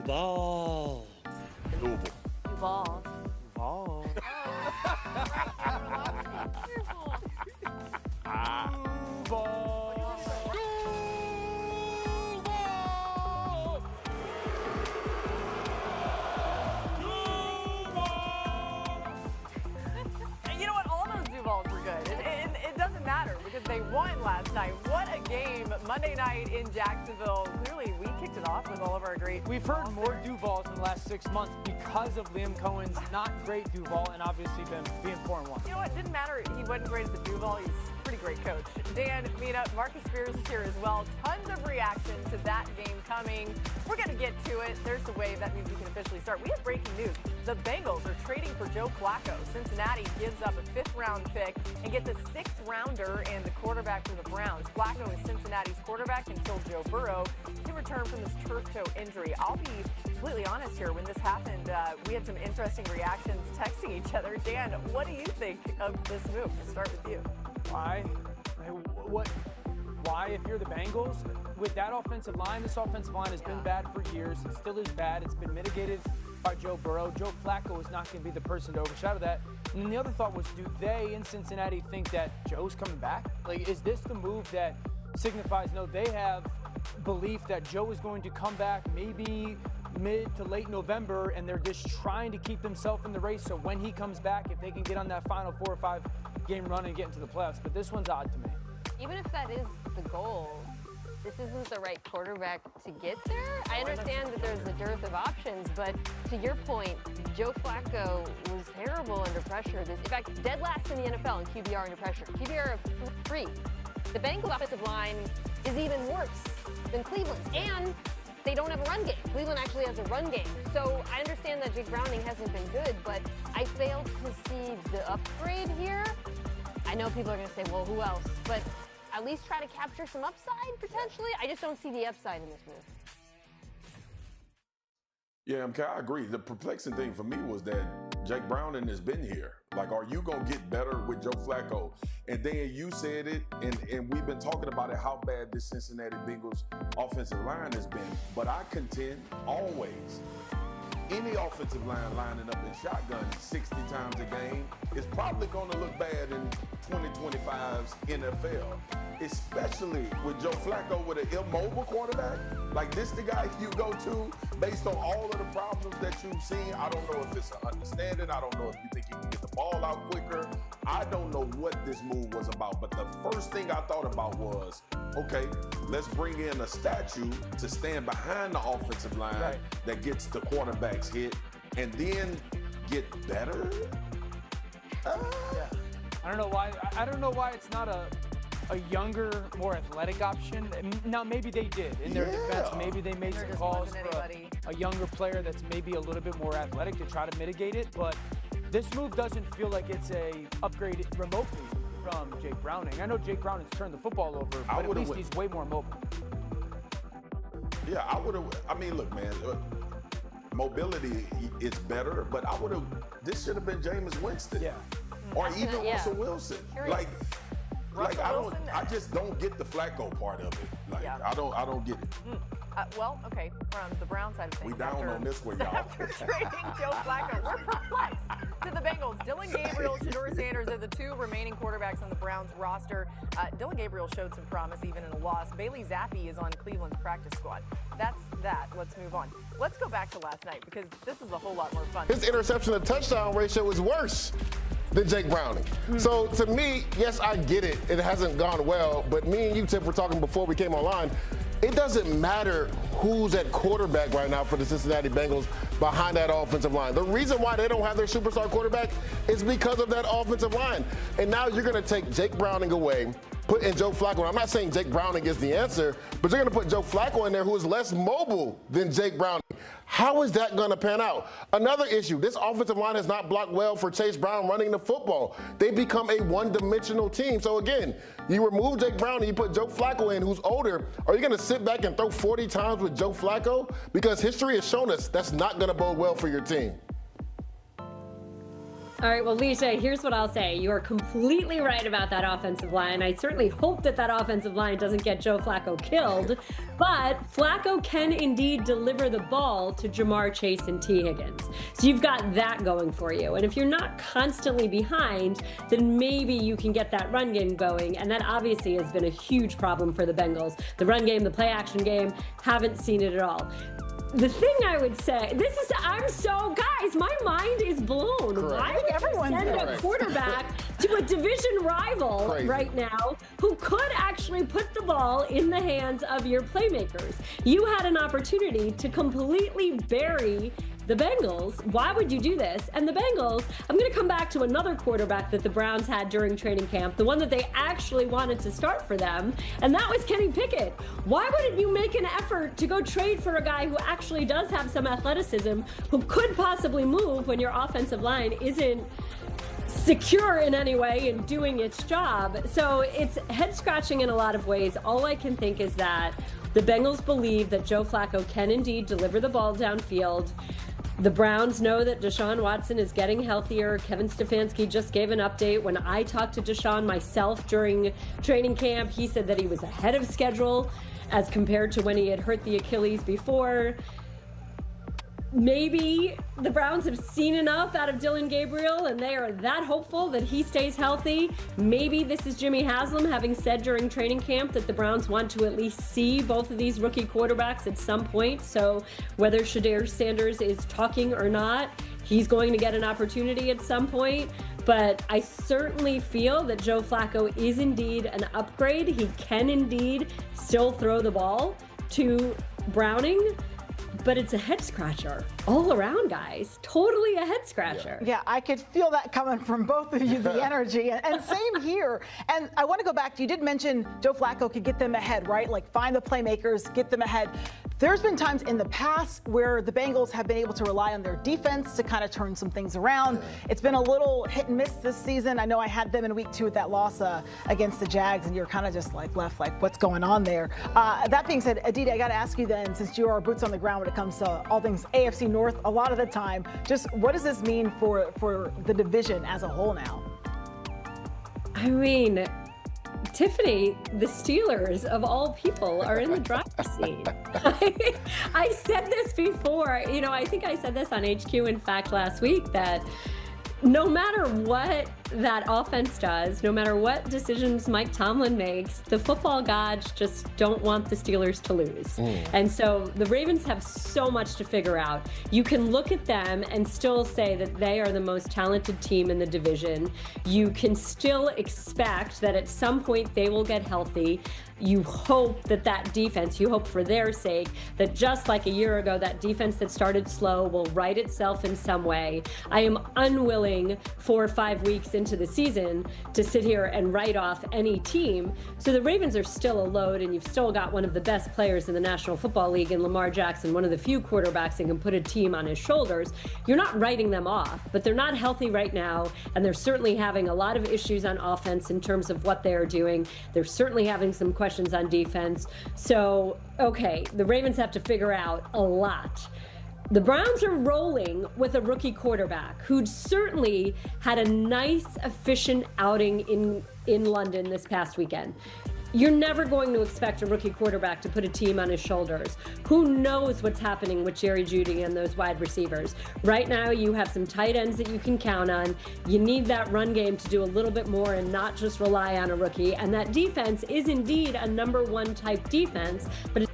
Duval. Duval. Duval. Duval. They won last night. What a game Monday night in Jacksonville. Clearly, we kicked it off with all of our great. We've heard more Duvals in the last 6 months because of Liam Cohen's not great Duval and obviously been being 4-1. You know what? It didn't matter. He wasn't great at the Duval. He's a pretty great coach. Dan, Mina, Marcus Spears is here as well. Tons of reaction to that game coming. We're going to get to it. There's the wave. That means we can officially start. We have breaking news. The Bengals are trading for Joe Flacco. Cincinnati gives up a 5th-round pick and gets a 6th-rounder and the quarterback for the Browns. Flacco is Cincinnati's quarterback until Joe Burrow can return from his turf toe injury. I'll be completely honest here. When this happened, we had some interesting reactions texting each other. Dan, what do you think of this move? To start with you. Why? Why, if you're the Bengals, with that offensive line, this offensive line has been bad for years. It still is bad. It's been mitigated by Joe Burrow. Joe Flacco is not going to be the person to overshadow that. And then the other thought was, do they in Cincinnati think that Joe's coming back? Like, is this the move that signifies, no, they have belief that Joe is going to come back maybe mid to late November, and they're just trying to keep themselves in the race so when he comes back, if they can get on that final 4 or 5 game run and get into the playoffs. But this one's odd to me. Even if that is the goal, this isn't the right quarterback to get there. I understand that there's a dearth of options, but to your point, Joe Flacco was terrible under pressure. In fact, dead last in the NFL in QBR under pressure. QBR of 3. The Bengals offensive line is even worse than Cleveland's, and they don't have a run game. Cleveland actually has a run game. So I understand that Jake Browning hasn't been good, but I failed to see the upgrade here. I know people are going to say, well, who else? But at least try to capture some upside, potentially. I just don't see the upside in this move. Yeah, I agree. The perplexing thing for me was that Jake Browning has been here. Like, are you going to get better with Joe Flacco? And then you said it, and we've been talking about it, how bad this Cincinnati Bengals offensive line has been. But I contend always, any offensive line lining up in shotgun 60 times a game is probably going to look bad in 2025's NFL, especially with Joe Flacco with an immobile quarterback. Like, this the guy you go to based on all of the problems that you've seen. I don't know if it's an understanding. I don't know if you think he can get the ball out quicker. I don't know what this move was about, but the first thing I thought about was, okay, let's bring in a statue to stand behind the offensive line that gets the quarterbacks hit and then get better. I don't know why. I don't know why it's not a younger, more athletic option. Now, maybe they did in their defense. Maybe they made some calls for a younger player that's maybe a little bit more athletic to try to mitigate it. But this move doesn't feel like it's a upgrade remotely from Jake Browning. I know Jake Browning's turned the football over, but at least he's way more mobile. Yeah, I would have. I mean, look, man. Mobility is better, but I would have. This should have been Jameis Winston, or even Russell Wilson. Like I just don't get the Flacco part of it. Like I don't get it. Well, okay, from the Brown side of things. We down on this one, y'all. After trading Joe Flacco, we're perplexed. To the Bengals, Dylan Gabriel, Shedeur Sanders are the 2 remaining quarterbacks on the Browns roster. Dylan Gabriel showed some promise even in a loss. Bailey Zappi is on Cleveland's practice squad. That's that. Let's move on. Let's go back to last night because this is a whole lot more fun. His interception to touchdown ratio is worse than Jake Browning. So to me, yes, I get it. It hasn't gone well, but me and you, Tiff, were talking before we came online. It doesn't matter who's at quarterback right now for the Cincinnati Bengals behind that offensive line. The reason why they don't have their superstar quarterback is because of that offensive line. And now you're going to take Jake Browning away, put in Joe Flacco. I'm not saying Jake Browning is the answer, but you're going to put Joe Flacco in there who is less mobile than Jake Browning. How is that going to pan out? Another issue, this offensive line has not blocked well for Chase Brown running the football. They become a one-dimensional team. So again, you remove Jake Brown and you put Joe Flacco in who's older. Are you going to sit back and throw 40 times with Joe Flacco? Because history has shown us that's not going to bode well for your team. All right, well, Leisha, here's what I'll say. You are completely right about that offensive line. I certainly hope that offensive line doesn't get Joe Flacco killed, but Flacco can indeed deliver the ball to Jamar Chase and T. Higgins. So you've got that going for you. And if you're not constantly behind, then maybe you can get that run game going. And that obviously has been a huge problem for the Bengals. The run game, the play action game, haven't seen it at all. The thing I would say, guys, my mind is blown. Correct. Why would you send a quarterback to a division rival right now who could actually put the ball in the hands of your playmakers? You had an opportunity to completely bury the Bengals. Why would you do this? And the Bengals, I'm going to come back to another quarterback that the Browns had during training camp, the one that they actually wanted to start for them, and that was Kenny Pickett. Why wouldn't you make an effort to go trade for a guy who actually does have some athleticism, who could possibly move when your offensive line isn't secure in any way and doing its job? So it's head scratching in a lot of ways. All I can think is that the Bengals believe that Joe Flacco can indeed deliver the ball downfield. The Browns know that Deshaun Watson is getting healthier. Kevin Stefanski just gave an update. When I talked to Deshaun myself during training camp, he said that he was ahead of schedule as compared to when he had hurt the Achilles before. Maybe the Browns have seen enough out of Dylan Gabriel and they are that hopeful that he stays healthy. Maybe this is Jimmy Haslam having said during training camp that the Browns want to at least see both of these rookie quarterbacks at some point. So whether Shedeur Sanders is talking or not, he's going to get an opportunity at some point. But I certainly feel that Joe Flacco is indeed an upgrade. He can indeed still throw the ball to Browning. But it's a head scratcher all around, guys. Totally a head scratcher. Yeah, I could feel that coming from both of you, the energy. And same here. And I want to go back. You did mention Joe Flacco could get them ahead, right? Like find the playmakers, get them ahead. There's been times in the past where the Bengals have been able to rely on their defense to kind of turn some things around. It's been a little hit and miss this season. I know I had them in week 2 with that loss against the Jags, and you're kind of just like left like, what's going on there? That being said, Aditi, I got to ask you then, since you are boots on the ground when it comes to all things AFC North a lot of the time, just what does this mean for the division as a whole now? I mean, Tiffany, the Steelers of all people are in the driver's seat. I said this before, I think I said this on HQ in fact last week, that no matter what that offense does, no matter what decisions Mike Tomlin makes, the football gods just don't want the Steelers to lose. And so the Ravens have so much to figure out. You can look at them and still say that they are the most talented team in the division. You can still expect that at some point they will get healthy. You hope that defense, you hope for their sake, that just like a year ago, that defense that started slow will right itself in some way. I am unwilling 4 or 5 weeks into the season to sit here and write off any team. So the Ravens are still a load, and you've still got one of the best players in the National Football League in Lamar Jackson, one of the few quarterbacks that can put a team on his shoulders. You're not writing them off, but they're not healthy right now, and they're certainly having a lot of issues on offense in terms of what they're doing. They're certainly having some questions on defense. So, okay, the Ravens have to figure out a lot. The Browns are rolling with a rookie quarterback who'd certainly had a nice, efficient outing in London this past weekend. You're never going to expect a rookie quarterback to put a team on his shoulders. Who knows what's happening with Jerry Jeudy and those wide receivers? Right now, you have some tight ends that you can count on. You need that run game to do a little bit more and not just rely on a rookie. And that defense is indeed a number 1 type defense, but